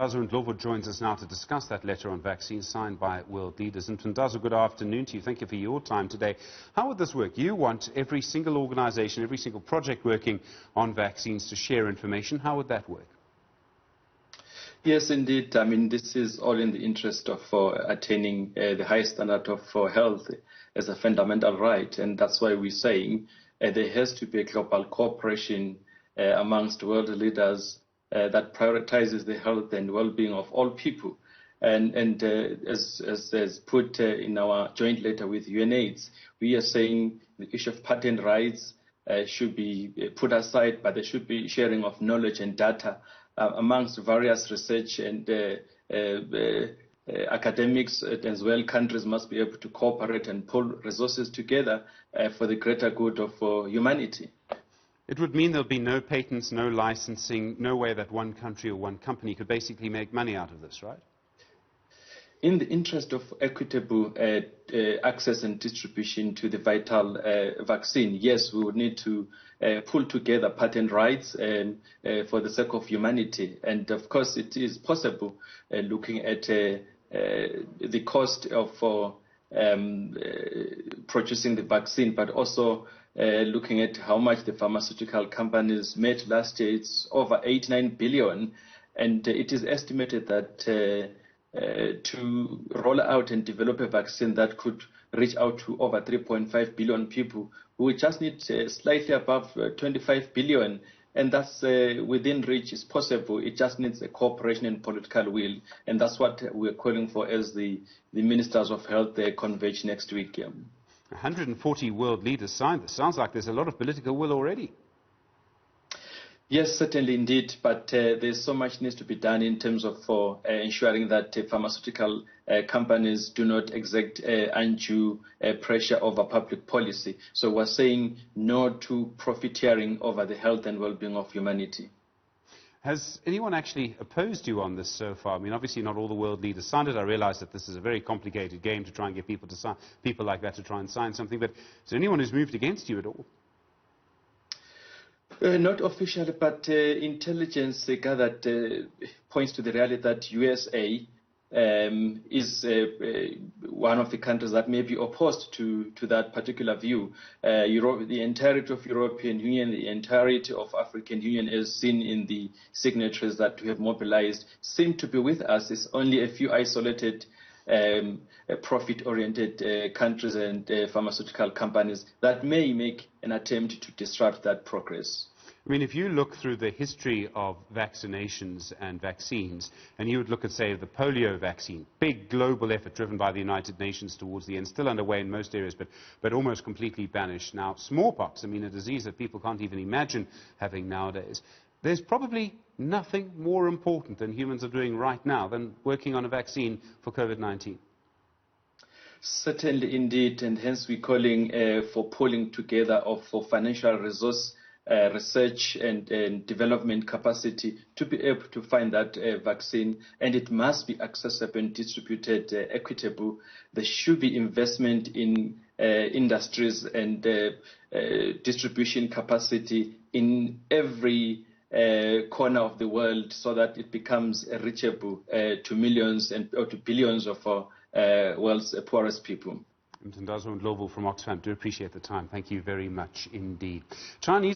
Mthandazo Ndlovu joins us now to discuss that letter on vaccines signed by world leaders. And Mthandazo, good afternoon to you. Thank you for your time today. How would this work? You want every single organisation, every single project working on vaccines to share information. How would that work? Yes, indeed. I mean, this is all in the interest of attaining the highest standard of health as a fundamental right. And that's why we're saying there has to be a global cooperation amongst world leaders that prioritizes the health and well-being of all people. And as put in our joint letter with UNAIDS, we are saying the issue of patent rights should be put aside, but there should be sharing of knowledge and data amongst various research and academics as well. Countries must be able to cooperate and pull resources together for the greater good of humanity. It would mean there'll be no patents, no licensing, no way that one country or one company could basically make money out of this, right? In the interest of equitable access and distribution to the vital vaccine, yes, we would need to pull together patent rights for the sake of humanity. And of course, it is possible looking at the cost of producing the vaccine, but also looking at how much the pharmaceutical companies made last year. It's over 89 billion, and it is estimated that to roll out and develop a vaccine that could reach out to over 3.5 billion people, we just need slightly above 25 billion, and that's within reach. Is possible. It just needs a cooperation and political will, and that's what we're calling for as the Ministers of Health converge next week. 140 world leaders signed this. Sounds like there's a lot of political will already. Yes, certainly indeed, but there's so much needs to be done in terms of ensuring that pharmaceutical companies do not exert undue pressure over public policy. So we're saying no to profiteering over the health and well-being of humanity. Has anyone actually opposed you on this so far? I mean, obviously not all the world leaders signed it. I realize that this is a very complicated game to try and get people to sign, people like that to try and sign something, but is there anyone who's moved against you at all? Not officially, but intelligence gathered points to the reality that USA is one of the countries that may be opposed to that particular view. Europe, the entirety of European Union, the entirety of African Union, as seen in the signatories that we have mobilized, seem to be with us. It's only a few isolated profit-oriented countries and pharmaceutical companies that may make an attempt to disrupt that progress. I mean, if you look through the history of vaccinations and vaccines, and you would look at, say, the polio vaccine, big global effort driven by the United Nations towards the end, still underway in most areas, but almost completely banished. Now, smallpox, I mean, a disease that people can't even imagine having nowadays. There's probably nothing more important than humans are doing right now than working on a vaccine for COVID-19. Certainly indeed, and hence we're calling for pulling together for financial resource, research and development capacity to be able to find that vaccine, and it must be accessible and distributed equitable. There should be investment in industries and distribution capacity in every corner of the world so that it becomes reachable to millions and or to billions of world's poorest people. Mthandazo Ndlovu from Oxfam, do appreciate the time. Thank you very much indeed. Chinese